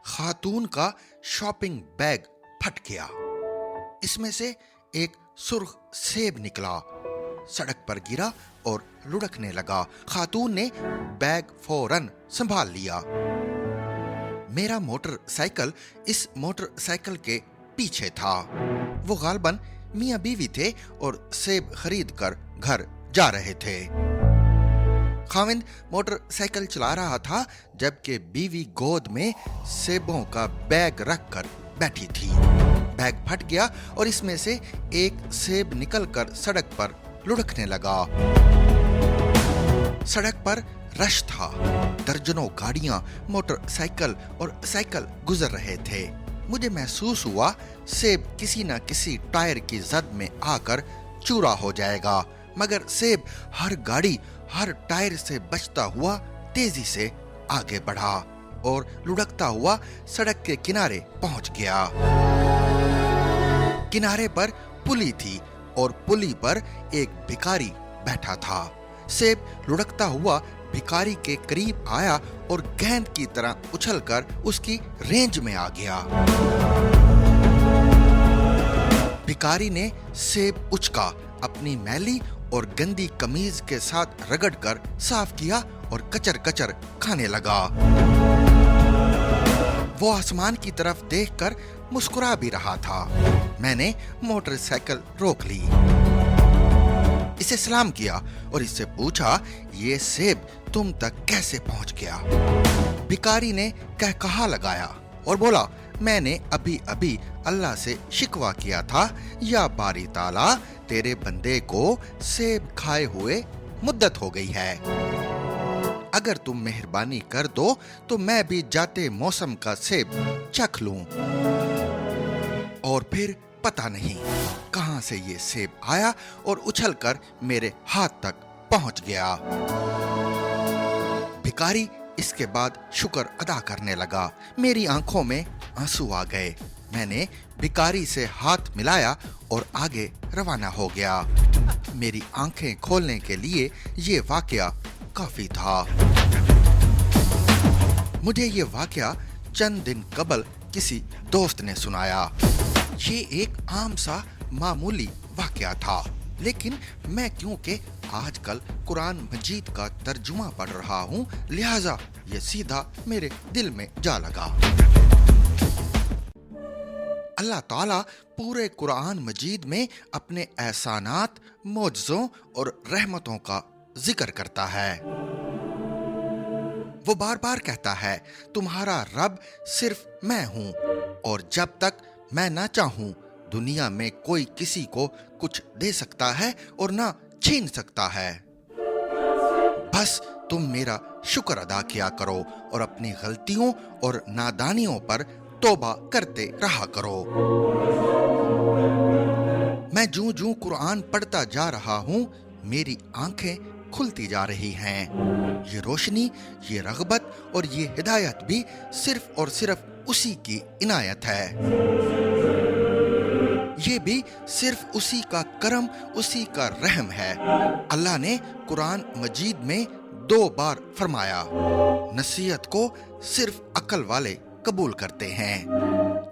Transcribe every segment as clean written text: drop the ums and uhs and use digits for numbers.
खातून का shopping bag फट गया। इसमें से एक सुर्ख सेब निकला, सड़क पर गिरा और लुढ़कने लगा। खातून ने बैग फौरन संभाल लिया। मेरा मोटरसाइकिल इस मोटरसाइकिल के पीछे था। वो गालबन मियां बीवी थे और सेब खरीद कर घर जा रहे थे। खाविंद मोटरसाइकिल चला रहा था जबकि बीवी गोद में सेबों का बैग रखकर बैठी थी। बैग फट गया और इसमें से एक सेब निकलकर सड़क पर लुढ़कने लगा। सड़क पर रश था। दर्जनों गाड़ियां, मोटरसाइकिल और साइकिल गुजर रहे थे। मुझे महसूस हुआ सेब किसी न किसी टायर की जद में आकर चूरा हो जाएगा, मगर सेब हर गाड़ी, हर टायर से बचता हुआ तेजी से आगे बढ़ा और लुढ़कता हुआ सड़क के किनारे पहुंच गया। किनारे पर पुली थी और पुली पर एक भिखारी बैठा था। सेब लुढ़कता हुआ भिखारी के करीब आया और गेंद की तरह उछलकर उसकी रेंज में आ गया। भिखारी ने सेब उचका, अपनी मैली और गंदी कमीज के साथ रगड़कर साफ किया और कचर कचर खाने लगा। वो आसमान की तरफ देखकर मुस्कुरा भी रहा था। मैंने मोटरसाइकिल रोक ली, इसे सलाम किया और इससे पूछा, ये सेब तुम तक कैसे पहुंच गया? भिखारी ने कहकहा लगाया और बोला, मैंने अभी अभी अल्लाह से शिकवा किया था, या बारी ताला तेरे बंदे को सेब खाए हुए मुद्दत हो गई है। अगर तुम मेहरबानी कर दो तो मैं भी जाते मौसम का सेब चख लूं। और फिर पता नहीं कहां से ये सेब आया और उछलकर मेरे हाथ तक पहुंच गया। भिखारी इसके बाद शुक्र अदा करने लगा। मेरी आंखों में आंसू आ गए। मैंने भिखारी से हाथ मिलाया और आगे रवाना हो गया। मेरी आंखें खोलने के लिए ये वाकया काफी था। मुझे ये वाकया चंद दिन कबल किसी दोस्त ने सुनाया। ये एक आम सा मामूली वाकया था, लेकिन मैं क्योंकि आजकल कुरान मजीद का तर्जुमा पढ़ रहा हूँ, लिहाजा ये सीधा मेरे दिल में जा लगा। अल्लाह ताला पूरे कुरान मजीद में अपने एहसानात, मौजज़ों और रहमतों का जिक्र करता है। वो बार बार कहता है, तुम्हारा रब सिर्फ मैं हूँ और जब तक मैं ना चाहूं दुनिया में कोई किसी को कुछ दे सकता है और ना छीन सकता है। बस तुम मेरा शुक्र अदा किया करो और अपनी गलतियों और नादानियों पर तौबा करते रहा करो। मैं जूं जूं कुरान पढ़ता जा रहा हूं, मेरी आंखें खुलती जा रही हैं। ये रोशनी, ये रग़बत और ये हिदायत भी सिर्फ और सिर्फ उसी की इनायत है। ये भी सिर्फ उसी का करम, उसी का रहम है। अल्लाह ने कुरान मजीद में 2 बार फरमाया, नसीहत को सिर्फ अक्ल वाले कबूल करते हैं।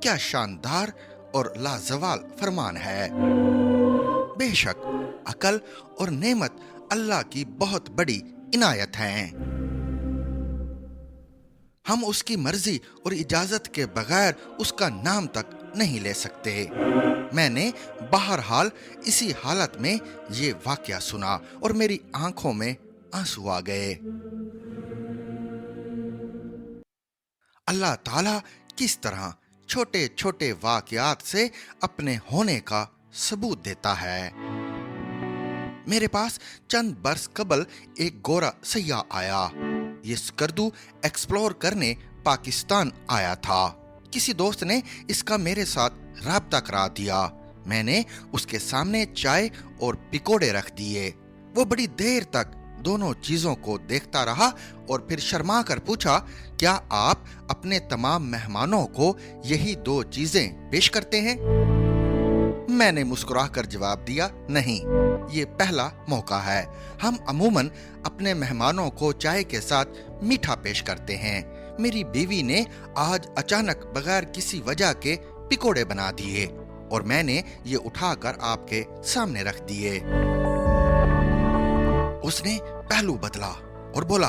क्या शानदार और लाजवाल फरमान है। बेशक अक्ल और नेमत अल्लाह की बहुत बड़ी इनायत हैं। हम उसकी मर्जी और इजाजत के बगैर उसका नाम तक नहीं ले सकते। मैंने बहरहाल इसी हालत में ये वाकया सुना और मेरी आंखों में आंसू आ गए। अल्लाह ताला किस तरह छोटे छोटे वाकयात से अपने होने का सबूत देता है। मेरे पास चंद बरस कबल एक गोरा सयाह आया। ये स्कर्दू एक्सप्लोर करने पाकिस्तान आया था। किसी दोस्त ने इसका मेरे साथ राब्ता करा दिया। मैंने उसके सामने चाय और पकोड़े रख दिए। वो बड़ी देर तक दोनों चीजों को देखता रहा और फिर शर्मा कर पूछा, क्या आप अपने तमाम मेहमानों को यही 2 चीजें पेश करते हैं? मैंने मुस्कुराकर जवाब दिया, नहीं, ये पहला मौका है। हम अमूमन अपने मेहमानों को चाय के साथ मीठा पेश करते हैं। मेरी बीवी ने आज अचानक बगैर किसी वजह के पकोड़े बना दिए और मैंने ये उठाकर आपके सामने रख दिए। उसने पहलू बदला और बोला,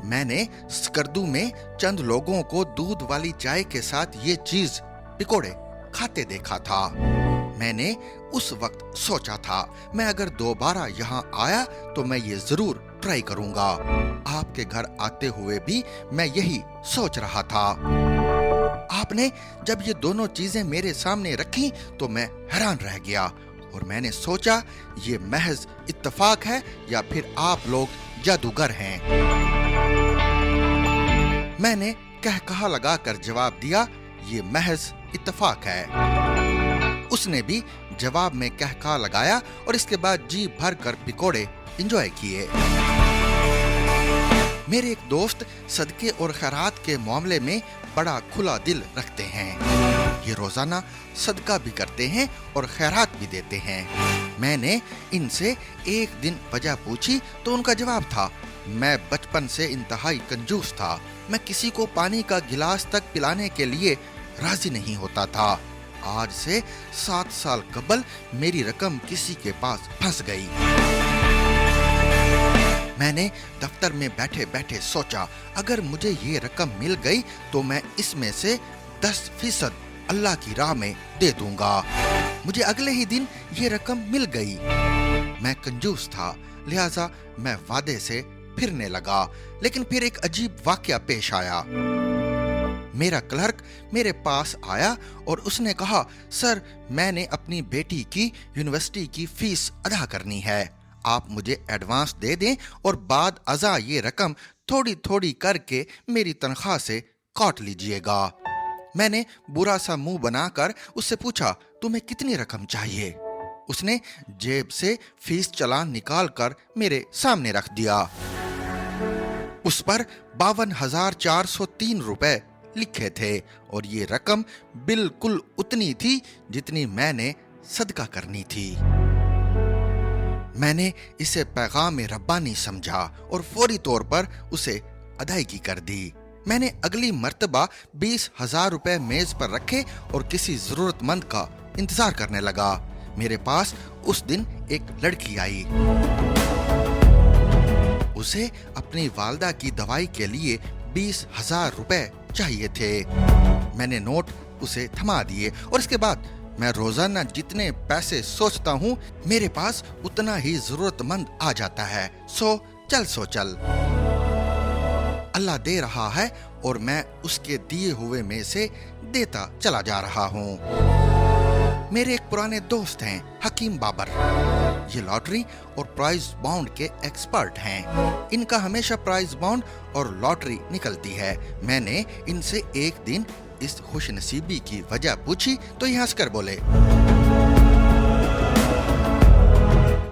मैंने स्कर्दू में चंद लोगों को दूध वाली चाय के साथ ये चीज पकोड़े खाते देखा था। मैंने उस वक्त सोचा था मैं अगर दोबारा यहाँ आया तो मैं ये जरूर ट्राई करूंगा। आपके घर आते हुए भी मैं यही सोच रहा था। आपने जब ये दोनों चीजें मेरे सामने रखी तो मैं हैरान रह गया और मैंने सोचा ये महज इत्तेफाक है या फिर आप लोग जादूगर हैं। मैंने कहकहा लगाकर जवाब दिया, ये महज इत्तेफाक है। उसने भी जवाब में कहकहा लगाया और इसके बाद जी भर कर पकोड़े एंजॉय किए। मेरे एक दोस्त सदके और खैरात के मामले में बड़ा खुला दिल रखते हैं। ये रोजाना सदका भी करते हैं और खैरात भी देते हैं। मैंने इनसे एक दिन वजह पूछी तो उनका जवाब था, मैं बचपन से इंतहाई कंजूस था। मैं किसी को पानी का गिलास तक पिलाने के लिए राजी नहीं होता था। आज से 7 साल कबल मेरी रकम किसी के पास फंस गई। मैंने दफ्तर में बैठे बैठे सोचा अगर मुझे ये रकम मिल गई तो मैं इसमें से 10% अल्लाह की राह में दे दूंगा। मुझे अगले ही दिन ये रकम मिल गई। मैं कंजूस था, लिहाजा मैं वादे से फिरने लगा। लेकिन फिर एक अजीब वाकया पेश आया। मेरा क्लर्क मेरे पास आया और उसने कहा, सर मैंने अपनी बेटी की यूनिवर्सिटी की फीस अदा करनी है। आप मुझे एडवांस दे दें और बाद अज़ा ये रकम थोड़ी थोड़ी करके मेरी तनख्वाह से काट लीजिएगा। मैंने बुरा सा मुंह बनाकर उससे पूछा, तुम्हें कितनी रकम चाहिए? उसने जेब से फीस चालान निकालकर मेरे सामने रख दिया। उस पर 52,403 रुपए लिखे थे और ये रकम बिल्कुल उतनी थी जितनी मैंने सदका करनी थी। मैंने इसे पैगाम रब्बानी समझा और फौरी तौर पर उसे अदायगी कर दी। मैंने अगली मर्तबा 20,000 रुपए मेज पर रखे और किसी जरूरतमंद का इंतजार करने लगा। मेरे पास उस दिन एक लड़की आई। उसे अपनी वालदा की दवाई के लिए 20,000 रुपए चाहिए थे। मैंने नोट उसे थमा दिए और इसके बाद मैं रोजाना जितने पैसे सोचता हूँ मेरे पास उतना ही जरूरतमंद आ जाता है। सो चल अल्लाह दे रहा है और मैं उसके दिए हुए में से देता चला जा रहा हूँ। मेरे एक पुराने दोस्त हैं हकीम बाबर। ये लॉटरी और प्राइज बाउंड के एक्सपर्ट हैं। इनका हमेशा प्राइज बाउंड और लॉटरी निकलती है। मैंने इनसे एक दिन इस खुशनसीबी की वजह पूछी तो ये हंसकर बोले,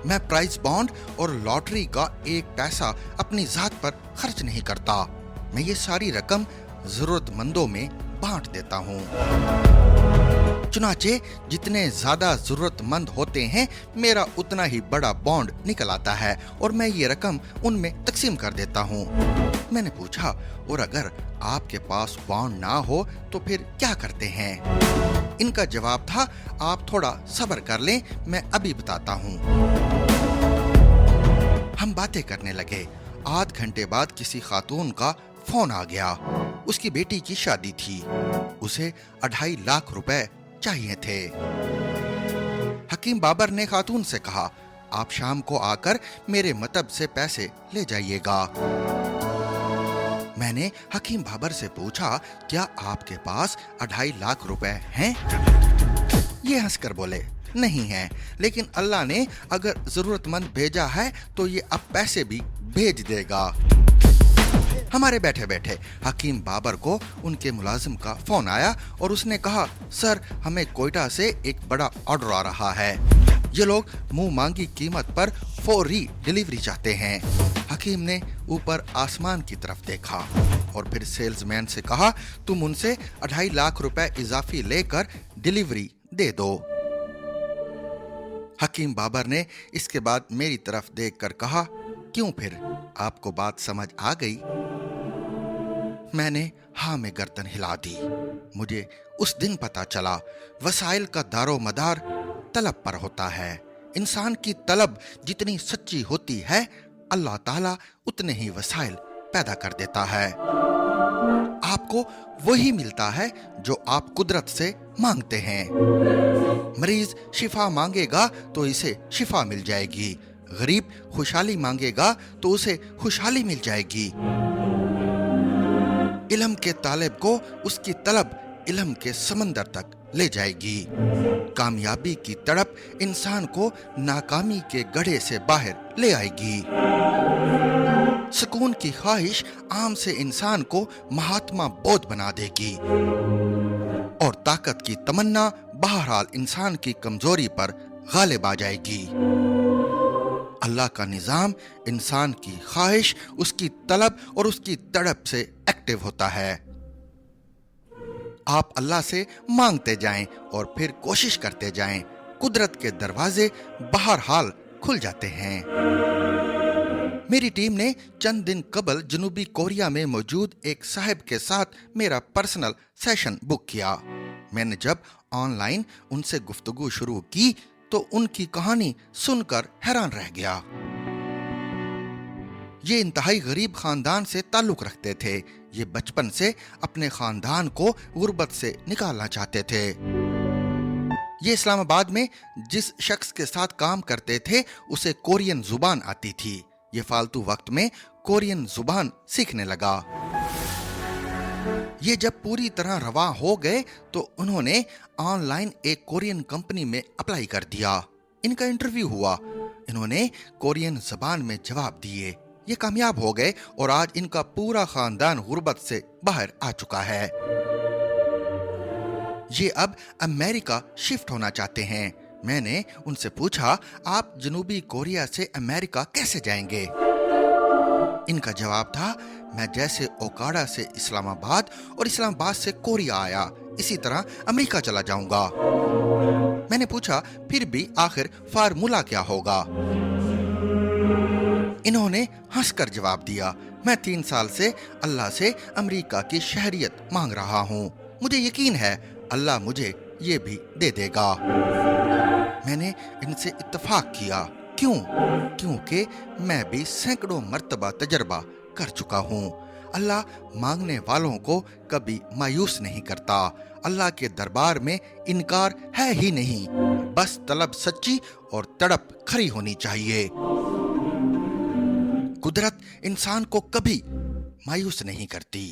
मैं प्राइज बॉन्ड और लॉटरी का एक पैसा अपनी जात पर खर्च नहीं करता। मैं ये सारी रकम जरूरतमंदों में बांट देता हूँ। चुनाचे जितने ज्यादा जरूरतमंद होते हैं मेरा उतना ही बड़ा बॉन्ड निकल आता है और मैं ये रकम उनमें तकसीम कर देता हूँ। मैंने पूछा, और अगर आपके पास बॉन्ड ना हो तो फिर क्या करते हैं? इनका जवाब था, आप थोड़ा सब्र कर लें, मैं अभी बताता हूँ। हम बातें करने लगे। आध घंटे बाद किसी खातून का फोन आ गया। उसकी बेटी की शादी थी। उसे 2.5 लाख रुपए चाहिए थे। हकीम बाबर ने खातून से कहा, आप शाम को आकर मेरे मतब से पैसे ले जाइएगा। मैंने हकीम बाबर से पूछा, क्या आपके पास 2.5 लाख रुपए हैं? ये हंसकर बोले, नहीं है, लेकिन अल्लाह ने अगर जरूरतमंद भेजा है तो ये अब पैसे भी भेज देगा। हमारे बैठे बैठे हकीम बाबर को उनके मुलाजिम का फोन आया और उसने कहा, सर हमें कोयटा से एक बड़ा ऑर्डर आ रहा है। ये लोग मुंह मांगी कीमत पर फौरी डिलीवरी चाहते हैं। हकीम ने ऊपर आसमान की तरफ देखा और फिर सेल्समैन से कहा, तुम उनसे 2.5 लाख रुपए इजाफी लेकर डिलीवरी दे दो। हकीम बाबर ने इसके बाद मेरी तरफ देखकर कहा, क्यों फिर, आपको बात समझ आ गई? میں نے ہاں میں گردن ہلا دی۔ مجھے اس دن پتا چلا وسائل کا دار و مدار طلب پر ہوتا ہے۔ انسان کی طلب جتنی سچی ہوتی ہے، اللہ تعالیٰ اتنے ہی وسائل پیدا کر دیتا ہے۔ آپ کو وہی ملتا ہے جو آپ قدرت سے مانگتے ہیں۔ مریض شفا مانگے گا تو اسے شفا مل جائے گی، غریب خوشحالی مانگے گا تو اسے خوشحالی مل جائے گی۔ علم کے طالب کو اس کی طلب علم کے سمندر تک لے جائے گی۔ کامیابی کی تڑپ انسان کو ناکامی کے گڑھے سے باہر لے آئے گی۔ سکون کی خواہش عام سے انسان کو مہاتما بدھ بنا دے گی، اور طاقت کی تمنا بہرحال انسان کی کمزوری پر غالب آ جائے گی۔ اللہ کا نظام انسان کی خواہش، اس کی طلب اور اس کی تڑپ سے ایکٹیو ہوتا ہے۔ آپ اللہ سے مانگتے جائیں اور پھر کوشش کرتے جائیں، قدرت کے دروازے بہرحال کھل جاتے ہیں۔ میری ٹیم نے چند دن قبل جنوبی کوریا میں موجود ایک صاحب کے ساتھ میرا پرسنل سیشن بک کیا۔ میں نے جب آن لائن ان سے گفتگو شروع کی تو ان کی کہانی سن کر حیران رہ گیا۔ یہ انتہائی غریب خاندان سے تعلق رکھتے تھے۔ یہ بچپن سے اپنے خاندان کو غربت سے نکالنا چاہتے تھے۔ یہ اسلام آباد میں جس شخص کے ساتھ کام کرتے تھے اسے کورین زبان آتی تھی۔ یہ فالتو وقت میں کورین زبان سیکھنے لگا۔ یہ جب پوری طرح رواں ہو گئے تو انہوں نے آن لائن ایک کورین کمپنی میں اپلائی کر دیا۔ ان کا انٹرویو ہوا، انہوں نے کورین زبان میں جواب دیے، یہ کامیاب ہو گئے اور آج ان کا پورا خاندان غربت سے باہر آ چکا ہے۔ یہ اب امریکہ شفٹ ہونا چاہتے ہیں۔ میں نے ان سے پوچھا، آپ جنوبی کوریا سے امریکہ کیسے جائیں گے؟ ان کا جواب تھا، میں جیسے اوکاڑا سے اسلام آباد اور اسلام آباد سے کوریا آیا، اسی طرح امریکہ چلا جاؤں گا۔ میں نے پوچھا، پھر بھی آخر فارمولا کیا ہوگا؟ انہوں نے ہنس کر جواب دیا، میں 3 سال سے اللہ سے امریکہ کی شہریت مانگ رہا ہوں، مجھے یقین ہے اللہ مجھے یہ بھی دے دے گا۔ میں نے ان سے اتفاق کیا، کیونکہ میں بھی سینکڑوں مرتبہ تجربہ کر چکا ہوں۔ اللہ مانگنے والوں کو کبھی مایوس نہیں کرتا۔ اللہ کے دربار میں انکار ہے ہی نہیں، بس طلب سچی اور تڑپ کھری ہونی چاہیے۔ قدرت انسان کو کبھی مایوس نہیں کرتی۔